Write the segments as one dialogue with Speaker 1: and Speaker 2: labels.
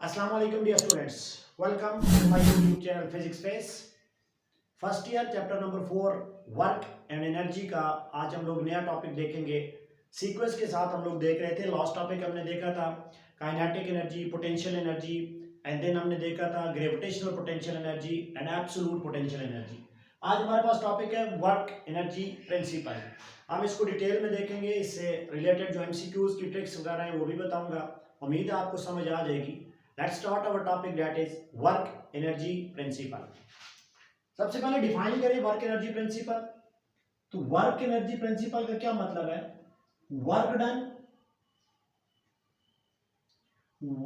Speaker 1: अस्सलाम वालेकुम dear students, welcome to my YouTube channel physics space. First year chapter number 4 work and energy का आज हम लोग नया टॉपिक देखेंगे। सीक्वेंस के साथ हम लोग देख रहे थे। लास्ट टॉपिक हमने देखा था kinetic energy, potential energy, and then हमने देखा था gravitational potential energy and absolute potential energy. आज हमारे पास टॉपिक है वर्क एनर्जी प्रिंसिपल। हम इसको डिटेल में देखेंगे, इससे रिलेटेड जो एमसीक्यूज की ट्रिक्स वगैरह हैं वो भी बताऊंगा। उम्मीद है आपको समझ आ जाएगी। Let's start our topic, that is work energy principle. सबसे पहले डिफाइन करें वर्क एनर्जी प्रिंसिपल। तो वर्क एनर्जी प्रिंसिपल का क्या मतलब है?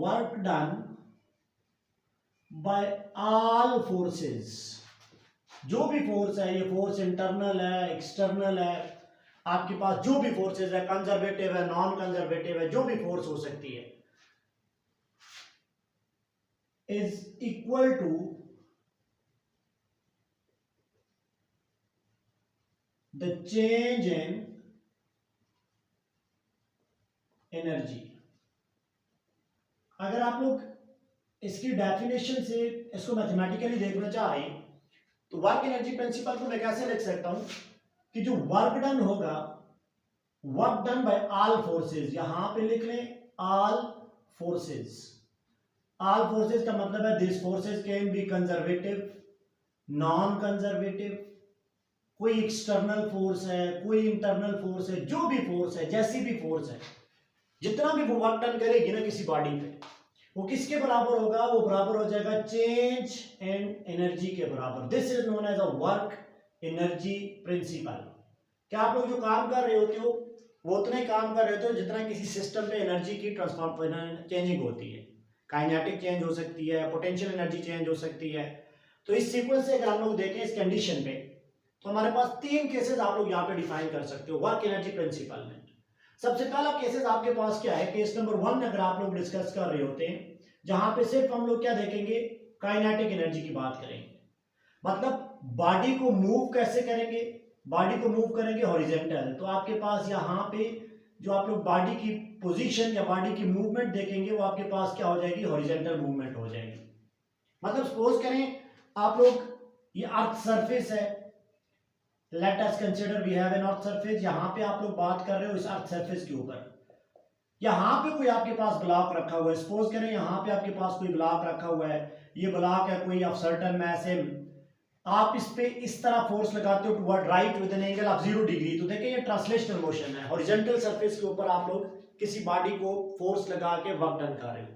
Speaker 1: Work done by all forces. जो भी फोर्स है, ये फोर्स इंटरनल है, एक्सटर्नल है, आपके पास जो भी फोर्सेस है, कंजर्वेटिव है, नॉन कंजर्वेटिव है, जो भी फोर्स हो सकती है, is equal to the change in energy। अगर आप लोग इसकी डेफिनेशन से इसको मैथमेटिकली देखना चाह रहे हैं तो वर्क एनर्जी प्रिंसिपल को मैं कैसे लिख सकता हूं कि जो वर्क डन होगा, work done by all forces, यहां पे लिख लें ऑल फोर्सेस। ऑल फोर्सेस का मतलब है this forces can be conservative, non conservative, कोई एक्सटर्नल फोर्स है, कोई इंटरनल फोर्स है, जो भी फोर्स है, जैसी भी फोर्स है, जितना भी वो वर्क डन करेगी ना किसी बॉडी पे, वो किसके बराबर होगा? वो बराबर हो जाएगा चेंज इन एनर्जी के बराबर। This is known as a work energy principle. क्या आप लोग जो काम कर रहे होते हो वो उतना ही काम कर रहे होते हो जितना किसी सिस्टम पे एनर्जी की ट्रांसफॉर्म चेंजिंग होती है। काइनेटिक चेंज हो सकती है, पोटेंशियल एनर्जी चेंज हो सकती है। तो इस सीक्वेंस से अगर हम लोग देखें इस कंडीशन पे, तो हमारे पास तीन केसेस आप लोग यहाँ पे डिफाइन कर सकते हो वर्क एनर्जी प्रिंसिपल में। सबसे पहला केसेस आपके पास क्या है? केस नंबर 1 अगर आप लोग डिस्कस कर रहे होते हैं, जहां पे सिर्फ हम लोग क्या देखेंगे? काइनेटिक एनर्जी की बात करेंगे। मतलब बॉडी को मूव कैसे करेंगे? बॉडी को मूव करेंगे हॉरिजॉन्टल। तो आपके पास यहाँ पे जो आप लोग बॉडी की पोजीशन या बॉडी की मूवमेंट देखेंगे वो आपके पास क्या हो जाएगी? हॉरिजॉन्टल मूवमेंट हो जाएगी। मतलब सपोज करें आप लोग, ये अर्थ सरफेस है, let us consider we have an earth surface. यहां पे आप लोग बात कर रहे हो इस अर्थ सरफेस के ऊपर, यहां पे कोई आपके पास ब्लॉक रखा हुआ है। सपोज करें यहां पे आपके पास कोई ब्लॉक रखा हुआ है, ये ब्लॉक है कोई ऑफ सर्टेन मास है, आप इस पे इस तरह फोर्स लगाते हो toward right with an angle of 0 degree. तो देखिए ये ट्रांसलेशनल मोशन है। हॉरिजॉन्टल सरफेस के ऊपर आप लोग किसी बॉडी को फोर्स लगा के वर्क डन कर रहे हो,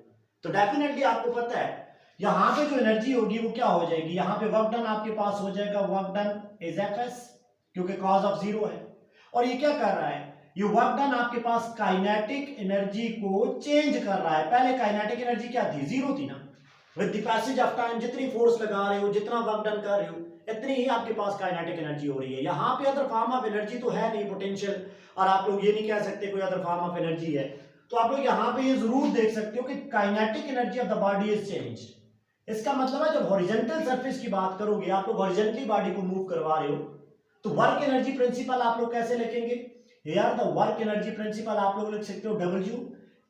Speaker 1: तो डेफिनेटली आपको पता है यहां पे जो एनर्जी होगी वो क्या हो जाएगी? यहां पे वर्क डन आपके पास हो जाएगा, वर्क डन इज एफएस, क्योंकि कॉज ऑफ 0 है। और ये क्या कर रहा है? ये वर्क डन आपके पास काइनेटिक एनर्जी को चेंज कर रहा है। पहले काइनेटिक एनर्जी क्या थी? 0 थी ना। With the passage of time जितनी फोर्स लगा रहे हो, जितना वर्क डन कर रहे हो, इतनी ही आपके पास काइनेटिक एनर्जी हो रही है। यहाँ पे अदर फॉर्म ऑफ एनर्जी तो है नहीं, पोटेंशियल, और आप लोग ये नहीं कह सकते कोई अदर फॉर्म ऑफ एनर्जी है। तो आप लोग यहाँ पे ये जरूर देख सकते हो कि kinetic energy of the body is change. इसका मतलब है जब हॉरिजॉन्टल सरफेस की बात करोगे, आप लोग हॉरिजॉन्टली बॉडी को मूव करवा रहे हो, तो वर्क एनर्जी प्रिंसिपल आप लोग कैसे लिखेंगे? यार द वर्क एनर्जी प्रिंसिपल आप लोग लिख सकते हो W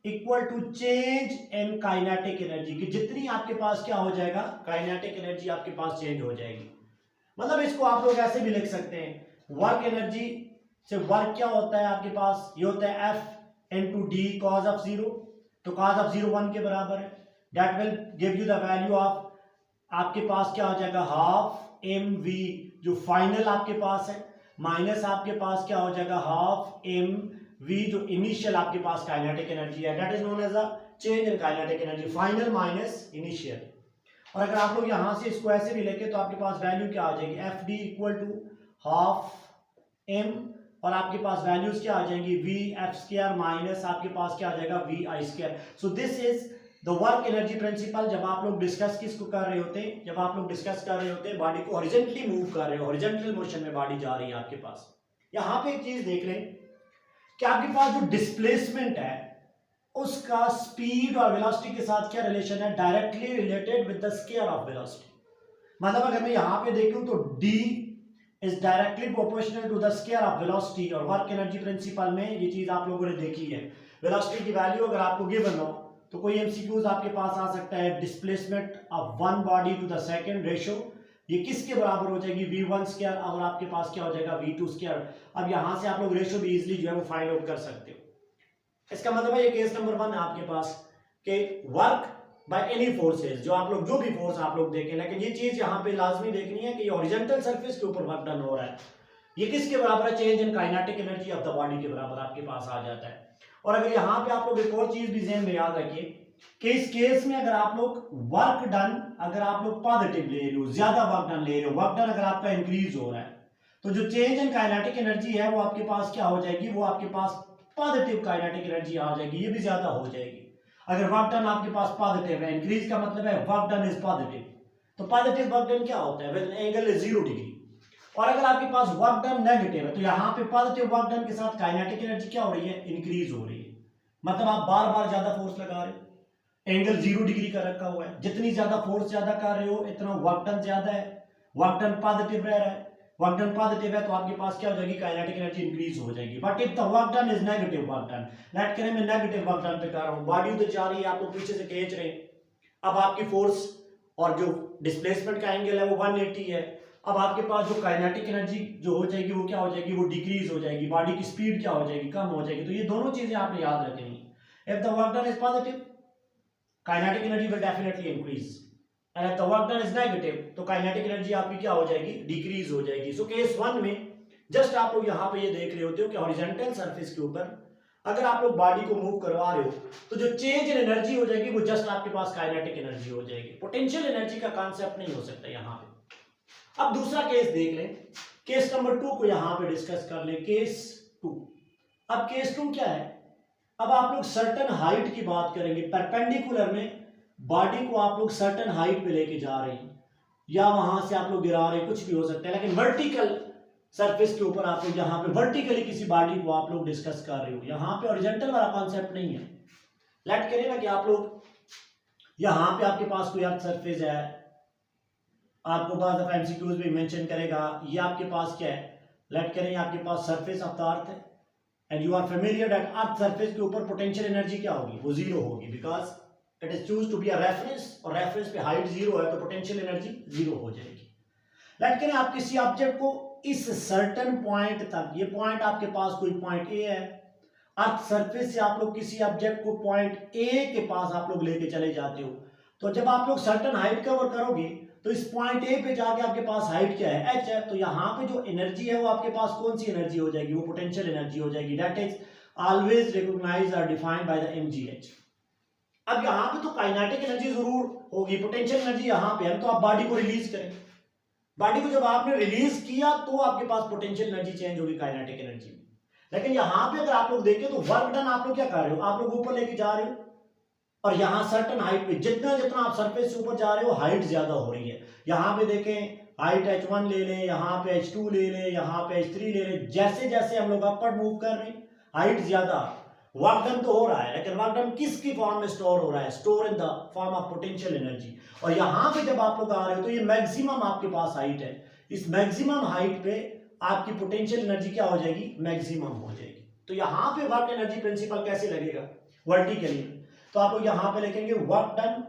Speaker 1: equal to change in kinetic energy, की जितनी आपके पास क्या हो जाएगा? काइनेटिक एनर्जी आपके पास चेंज हो जाएगी। मतलब इसको आप लोग ऐसे भी लिख सकते हैं, वर्क एनर्जी से वर्क क्या होता है आपके पास? ये होता है F into D cause of 0। तो कॉज ऑफ 0 1 के बराबर है। That will give you the value of, आपके पास क्या हो जाएगा? हाफ mv जो फाइनल आपके पास है, माइनस आपके पास क्या हो जाएगा? हाफ mv जो इनिशियल आपके पास काइनेटिक एनर्जी है। That is known as a change in kinetic energy, final minus initial. और अगर आप लोग यहां से इसको ऐसे भी लेके तो आपके पास वैल्यू क्या आ जाएगी? F D equal to half M, और आपके पास वैल्यूज क्या आ जाएंगी? वी एफ स्क्वायर माइनस आपके पास क्या आ जाएगा? V i square. So this is the work energy principle. जब आप लोग डिस्कस किसको कर रहे होते हैं? जब आप लोग डिस्कस कर रहे होते हैं बॉडी को हॉरिजॉन्टली मूव कर रहे हो, हॉरिजॉन्टल मोशन में बॉडी जा रही है आपके पास। यहां पे एक चीज देख लें कि आपके पास जो डिस्प्लेसमेंट है उसका स्पीड और वेलोसिटी के साथ क्या रिलेशन है? Directly related with the square of velocity. मतलब अगर मैं यहां पे देखूं तो d is directly proportional to the square of velocity. और वर्क एनर्जी प्रिंसिपल में ये चीज आप लोगों ने देखी है, वेलोसिटी की वैल्यू अगर आपको गिवन हो तो कोई एमसीक्यूज आपके पास आ सकता है, displacement of one body to the second ratio ये किसके बराबर हो जाएगी, v1 स्क्वायर, और आपके पास क्या हो जाएगा v2 स्क्वायर। अब यहां से आप लोग रेशियो भी इजीली जो है वो फाइंड आउट कर सकते हो। इसका मतलब है ये केस नंबर 1 है आपके पास कि वर्क बाय एनी फोर्सेस, जो आप लोग जो भी फोर्स आप लोग देखें, लेकिन ये चीज यहां पे लाजमी देखनी है कि ये हॉरिजॉन्टल सरफेस के ऊपर वर्क डन हो रहा है, ये किसके बराबर है, change in kinetic energy of the body के बराबर आपके पास आ जाता है। और अगर यहां पे आप लोग एक और चीज भी ज़हन में याद रखिए कि इस केस में अगर आप लोग वर्क डन, अगर आप लोग पॉजिटिव ले रहे हो, ज्यादा वर्क डन ले रहे हो, वर्क डन अगर आपका इंक्रीज हो रहा है, तो जो चेंज इन काइनेटिक एनर्जी है वो आपके पास क्या हो जाएगी, वो आपके पास पॉजिटिव काइनेटिक एनर्जी आ जाएगी, ये भी ज्यादा हो जाएगी। अगर वर्क डन आपके पास पॉजिटिव है, इंक्रीज का मतलब है वर्क डन इज पॉजिटिव, तो पॉजिटिव वर्क डन क्या होता है, व्हेन एंगल इज 0 डिग्री। और अगर आपके पास वर्क डन नेगेटिव है, तो यहां पे पॉजिटिव वर्क डन के साथ काइनेटिक एनर्जी क्या हो रही है, इंक्रीज हो रही है। मतलब आप बार बार ज्यादा फोर्स लगा रहे हो, एंगल 0 डिग्री का रखा हुआ है, जितनी ज्यादा फोर्स ज्यादा कर रहे हो इतना वर्क डन ज्यादा है, वर्क डन पॉजिटिव रह रहा है, वर्क डन पॉजिटिव है तो आपके पास क्या हो जाएगी, काइनेटिक एनर्जी इंक्रीज हो जाएगी। But if the work done is negative work done, let करें मैं नेगेटिव वर्क डन पे कर रहा हूं, बॉडी उधर जा रही है, आप लोग पीछे से खींच रहे हैं, अब आपकी फोर्स और जो डिस्प्लेसमेंट का एंगल है वो 180 है, अब आपके पास जो काइनेटिक एनर्जी जो हो जाएगी वो क्या हो जाएगी, वो डिक्रीज हो जाएगी, बॉडी की स्पीड क्या हो जाएगी, कम हो जाएगी। तो ये दोनों चीजें आपने याद रखनी है। If the work done is positive, kinetic energy will definitely increase, and if the work done is negative, तो काइनेटिक एनर्जी आपकी क्या हो जाएगी, डिक्रीज हो जाएगी। सो केस 1 में जस्ट आप लोग यहां पे ये देख रहे होते हो कि हॉरिजॉन्टल सरफेस के ऊपर अगर आप लोग बॉडी को मूव करवा रहे हो तो जो चेंज इन एनर्जी हो जाएगी वो जस्ट आपके पास काइनेटिक एनर्जी हो जाएगी, पोटेंशियल एनर्जी का कांसेप्ट नहीं हो सकता यहां पे। अब दूसरा केस देख लें, केस नंबर 2 को यहां पे डिस्कस कर ले, केस 2। अब केस 2 क्या है, अब आप लोग सर्टेन हाइट की बात करेंगे, परपेंडिकुलर में बॉडी को आप लोग सर्टेन हाइट पे लेके जा रहे हैं, या वहां से आप लोग गिरा रहे हैं, कुछ भी हो सकता है, लेकिन वर्टिकल सरफेस के ऊपर आप लोग यहां पे वर्टिकली किसी बॉडी को आप लोग डिस्कस कर रहे हो, यहां पे हॉरिजॉन्टल वाला कॉन्सेप्ट नहीं है। लेट करें ना कि आप लोग यहां पे आपके पास कोई अर्थ सरफेस है, आपको बाद ऑफ एमसीक्यूज भी मेंशन करेगा, ये आपके पास क्या है, लेट करें आपके पास सरफेस ऑफ द अर्थ है, and you are familiar that earth surface के ऊपर पोटेंशियल एनर्जी क्या होगी, वो 0 होगी, because it is choose to be a reference, और रेफरेंस पे हाइट 0 है तो पोटेंशियल एनर्जी 0 हो जाएगी। लेट करें आप किसी ऑब्जेक्ट को इस सर्टेन पॉइंट तक, ये पॉइंट आपके पास कोई पॉइंट ए है, अर्थ सरफेस से आप लोग किसी ऑब्जेक्ट को पॉइंट ए के पास आप लोग लेके चले जाते हो, तो जब आप लोग सर्टेन हाइट कवर करोगे तो इस पॉइंट ए पे जाके आपके पास हाइट क्या है, एच है, तो यहां पे जो एनर्जी है वो आपके पास कौन सी एनर्जी हो जाएगी, वो पोटेंशियल एनर्जी हो जाएगी, दैट इज ऑलवेज रिकॉग्नाइज्ड और डिफाइंड बाय द mgh। अब यहां पे तो काइनेटिक एनर्जी जरूर होगी, पोटेंशियल एनर्जी यहां पे है, तो आप बॉडी को रिलीज करें, बॉडी को जब आपने रिलीज किया तो आपके पास पोटेंशियल एनर्जी चेंज होगी काइनेटिक एनर्जी में। लेकिन यहां पे अगर आप लोग देखें तो वर्क डन आप लोग क्या कर रहे हो, आप लोग ऊपर लेके जा रहे हो, और यहां सर्टेन हाइट पे जितना जितना आप सरफेस से ऊपर जा रहे हो हाइट ज्यादा हो रही है। यहां पे देखें हाइट h1 ले लें, यहां पे h2 ले लें, यहां पे h3 ले लें, जैसे जैसे हम लोग अपवर्ड मूव कर रहे हैं हाइट ज्यादा, वर्क डन तो हो रहा है, लेकिन वर्क डन किसकी फॉर्म में स्टोर हो रहा है, store in the form of potential energy. और यहां पे जब आप लोग आ रहे हो तो ये मैक्सिमम आपके पास हाइट है, इस मैक्सिमम हाइट पे आपकी पोटेंशियल एनर्जी क्या हो जाएगी, मैक्सिमम हो जाएगी। तो यहां पे वर्क एनर्जी प्रिंसिपल कैसे लगेगा, वर्टिकली, तो आप लोग यहां पे लिखेंगे work done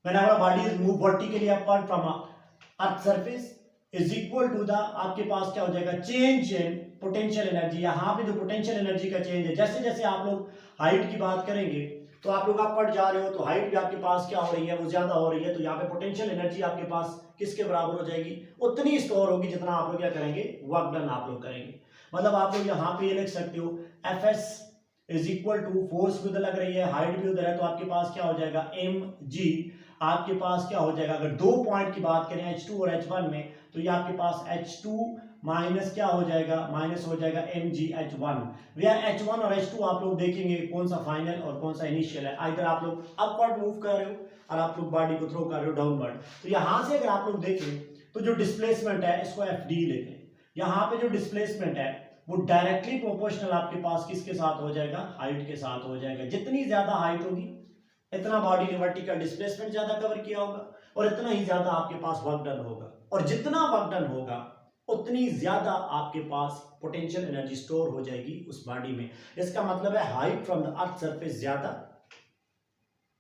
Speaker 1: whenever body is moved vertically upward from earth surface is equal to the, आपके पास क्या हो जाएगा, चेंज इन पोटेंशियल एनर्जी। यहां पे जो पोटेंशियल एनर्जी का चेंज है, जैसे जैसे आप लोग हाइट की बात करेंगे तो आप लोग अपवर्ड जा रहे हो तो हाइट भी आपके पास क्या हो रही है, वो ज्यादा हो रही है, तो यहाँ पे पोटेंशियल एनर्जी आपके पास किसके बराबर हो जाएगी, उतनी स्टोर होगी जितना आप लोग क्या करेंगे, वर्क डन आप लोग करेंगे। मतलब आप लोग यहाँ पे ये लिख सकते हो Fs is equal to, force भी उधर लग रही है, हाइट भी उधर है, तो आपके पास क्या हो जाएगा mg, आपके पास क्या हो जाएगा, अगर 2 पॉइंट की बात करें h2 और h1 में, तो ये आपके पास h2 माइनस क्या हो जाएगा, माइनस हो जाएगा mg h1। वह h1 और h2 आप लोग देखेंगे कौन सा फाइनल और कौन सा इनिशियल है, इधर आप लोग अपवर्ड मूव कर रहे हो और आप लोग बॉडी को थ्रो कर रहे हो डाउनवर्ड। तो यहां से अगर आप लोग देखें तो जो डिस्प्लेसमेंट है इसको fd लेते हैं, यहाँ पे जो डिस्प्लेसमेंट है वो डायरेक्टली प्रोपोर्शनल आपके पास किसके साथ हो जाएगा, हाइट के साथ हो जाएगा। जितनी ज्यादा हाइट होगी इतना बॉडी ने वर्टिकल डिस्प्लेसमेंट ज्यादा कवर किया होगा और इतना ही ज्यादा आपके पास वर्क डन होगा, और जितना वर्क डन होगा उतनी ज्यादा आपके पास पोटेंशियल एनर्जी स्टोर हो जाएगी उस बॉडी में। इसका मतलब है height from the earth surface ज्यादा,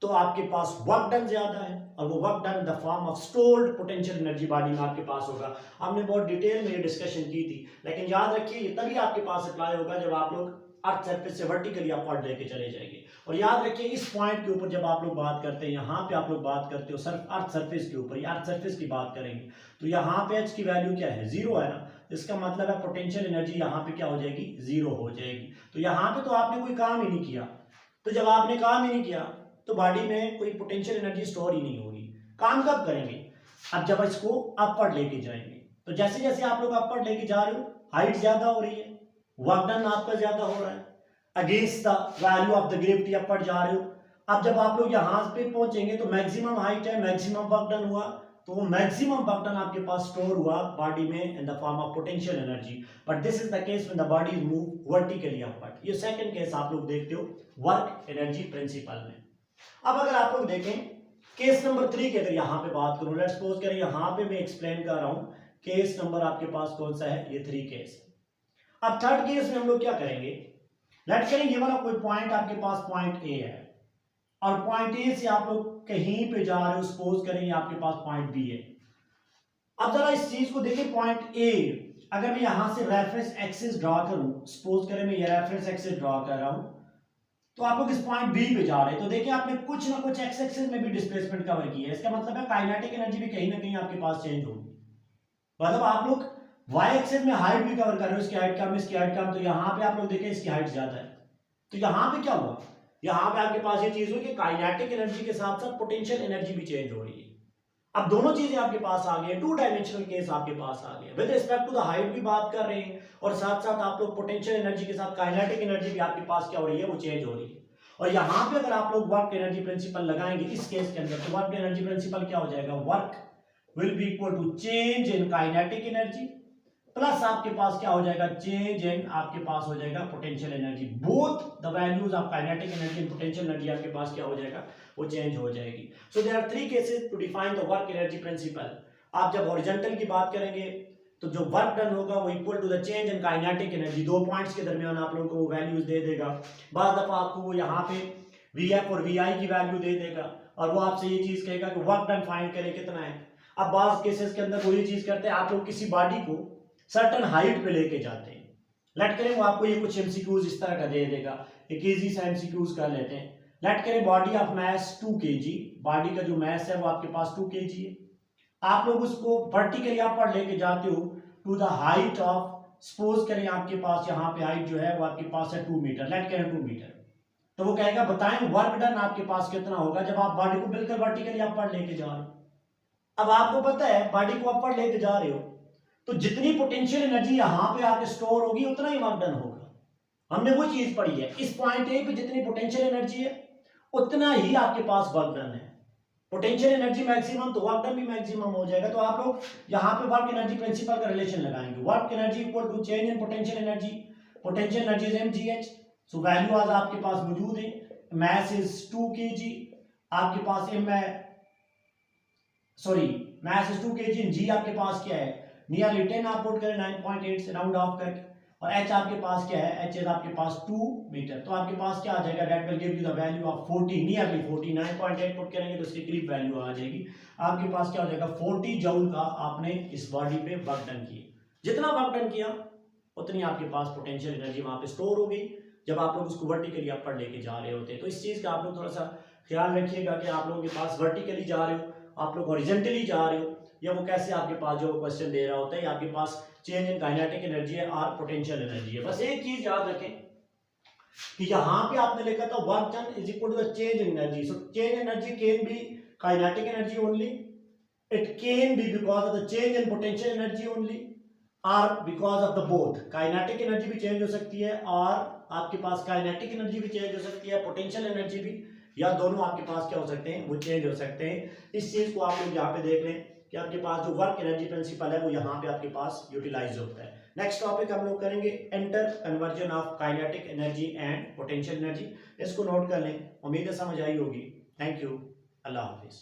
Speaker 1: तो आपके पास वर्क डन ज्यादा है, और वो work done in the form of stored potential energy body में आपके पास होगा। हमने बहुत डिटेल में ये डिस्कशन की थी, लेकिन याद रखिए ये तभी आपके पास अप्लाई होगा जब आप लोग अर्थ सरफेस से वर्टिकली अपवर्ड लेके चले जाएंगे। और याद रखिए इस पॉइंट के ऊपर जब आप लोग बात करते हैं, यहाँ पे आप लोग बात करते हो सिर्फ अर्थ सरफेस के ऊपर, अर्थ सरफेस की बात करेंगे तो यहाँ पे एच की वैल्यू क्या है, जीरो है ना, इसका मतलब है पोटेंशियल एनर्जी यहाँ पे क्या हो जाएगी, जीरो हो जाएगी। तो यहाँ पे तो आपने कोई काम ही नहीं किया, तो जब आपने काम ही नहीं किया तो बॉडी में कोई पोटेंशियल एनर्जी स्टोर ही नहीं होगी। काम कब करेंगे, अब जब इसको अपवर्ड लेके जाएंगे। तो जैसे जैसे आप लोग अपवर्ड लेके जा रहे हो, हाइट ज्यादा हो रही है, वर्क डन आपका ज्यादा हो रहा है, against the value of the gravity upward जा रहे हो। अब जब आप लोग यहाँ पे पहुंचेंगे तो मैक्सिमम हाइट है, मैक्सिमम वर्क डन हुआ, तो वो मैक्सिमम वर्क डन आपके पास स्टोर हुआ बॉडी में in the form of potential energy. But this is the case when the body is move vertically upward. ये सेकंड केस आप लोग देखते हो वर्क एनर्जी प्रिंसिपल में। अब अगर आप लोग देखें केस नंबर 3 की अगर यहाँ पे बात करूं, लेट्स सपोज करें यहाँ पे मैं एक्सप्लेन कर रहा हूं केस नंबर आपके पास कौन सा है, ये 3 केस। अब थर्ड केस में हम लोग क्या करेंगे, लेट्स करें ये वाला कोई पॉइंट आपके पास पॉइंट ए है, और पॉइंट ए से आप लोग कहीं पे जा रहे हो, सपोज करें आपके पास पॉइंट बी है। अब जरा इस चीज को देखिए, पॉइंट ए अगर मैं यहां से रेफरेंस एक्सिस ड्रॉ करूं, सपोज करें मैं ये रेफरेंस एक्सिस ड्रॉ कर रहा हूं, तो आप लोग इस पॉइंट बी पे जा रहे हैं, तो देखिए आपने कुछ ना कुछ एक्स एक्सिस में भी डिस्प्लेसमेंट कवर की है। इसका मतलब है काइनेटिक एनर्जी भी कहीं ना कहीं आपके पास चेंज होगी। मतलब आप लोग वाई एक्सिस में हाइट भी कवर कर रहे हो, इसकी हाइट कम, इसकी हाइट कम, तो यहाँ पे आप लोग देखें इसकी हाइट ज्यादा है। तो यहाँ पे क्या हुआ, यहाँ पे आपके पास ये चीज हुई कि काइनेटिक एनर्जी के साथ साथ पोटेंशियल एनर्जी भी चेंज हो रही है। अब दोनों चीजें आपके पास आ गई, 2 डायमेंशनल केस आपके पास आ गया। With respect to the height भी बात कर रहे हैं, और साथ साथ आप लोग पोटेंशियल एनर्जी के साथ काइनेटिक एनर्जी भी आपके पास क्या हो रही है, वो चेंज हो रही है। और यहाँ पे अगर आप लोग वर्क एनर्जी प्रिंसिपल लगाएंगे इस केस के अंदर, तो वर्क एनर्जी प्रिंसिपल क्या हो जाएगा, work will be equal to change in kinetic energy plus आपके पास क्या हो जाएगा, चेंज इन आपके पास हो जाएगा potential energy. Both the values of kinetic energy and potential energy आपके पास क्या हो जाएगा, वो चेंज हो जाएगी। So there are 3 cases to define the work energy principle. आप जब हॉरिजॉन्टल की बात करेंगे तो जो वर्क डन होगा वो equal to the change in kinetic energy, 2 points के दरमियान आप लोगों को वैल्यूज दे देगा। बाद दफा आपको वो यहाँ पे Vf और Vi की वैल्यू दे देगा, और वो आपसे ये चीज कहेगा कि वर्क डन फाइंड करें कितना है। अब बाज केसेस के अंदर वो ये चीज करते हैं, आप लोग किसी बॉडी को सर्टन हाइट पे लेके जाते हैं, लेट करें वो आपको ये कुछ एमसीक्यूज इस तरह का दे देगा, एक इजी सा एमसीक्यूज कर लेते हैं। लेट करें body of mass 2 kg, body का जो मास है वो आपके पास 2 kg है। आप लोग उसको वर्टिकली अपवर्ड लेके जाते हो to the height of, suppose करें आपके पास यहाँ पे हाइट जो है वो आपके पास है 2 मीटर, लेट करें 2 मीटर। तो वो कहेगा बताएं वर्क डन आपके पास कितना होगा जब आप बॉडी को बिल्कुल वर्टिकली अपवर्ड लेके जा रहे हो। अब आपको पता है बॉडी को अपवर्ड लेके जा रहे हो तो जितनी पोटेंशियल एनर्जी यहाँ पे आके स्टोर होगी उतना ही वर्क डन होगा। हमने वो चीज पढ़ी है, इस पॉइंट ए पे जितनी पोटेंशियल एनर्जी है उतना ही आपके पास वर्क डन है। पोटेंशियल एनर्जी मैक्सिमम तो वर्क डन भी मैक्सिमम हो जाएगा। तो आप लोग यहाँ पे वर्क एनर्जी प्रिंसिपल का रिलेशन लगाएंगे, work energy equal to change in potential energy, potential energy is mgh। So value आज आपके पास मौजूद है, मास इज 2 kg, आपके पास मास इज 2 kg, जी आपके पास क्या है नियरली 10 आप पुट करें 9.8 से राउंड ऑफ करके, और h आपके पास क्या है, h इज आपके पास 2 मीटर। तो आपके पास क्या आ जाएगा, that will give you the value of 40, nearly 40, 9.8 put करेंगे तो इसके करीब वैल्यू आ जाएगी। आपके पास क्या हो जाएगा 40 जूल का आपने इस बॉडी पे वर्क डन किया। जितना वर्क डन किया उतनी आपके पास पोटेंशियल एनर्जी वहां पे स्टोर हो गई जब आप लोग उसको वर्टिकली अपर लेके जा रहे होते हैं। तो इस चीज का आप लोग थोड़ा सा ख्याल रखिएगा कि आप लोगों के पास वर्टिकली जा रहे हो, आप लोग हॉरिजॉन्टली जा रहे हो, या वो कैसे आपके पास जो क्वेश्चन दे रहा होता है, आपके पास चेंज इन काइनेटिक एनर्जी है और पोटेंशियल एनर्जी है। बस एक चीज याद रखें कि यहाँ पे आपने लिखा था work done is equal to the change in energy. So change energy can be kinetic energy only, it can be because of the change in potential energy only, और because of the both. Kinetic energy भी change हो सकती है और आपके पास kinetic energy भी change हो सकती है, पोटेंशियल एनर्जी भी, या दोनों आपके पास क्या हो सकते हैं, वो चेंज हो सकते हैं। इस चीज को आप लोग यहाँ पे देख लें कि आपके पास जो वर्क एनर्जी प्रिंसिपल है वो यहाँ पे आपके पास यूटिलाइज होता है। नेक्स्ट टॉपिक हम लोग करेंगे inter conversion of kinetic energy and potential energy. इसको नोट कर लें, उम्मीद है समझ आई होगी। Thank you, Allah Hafiz.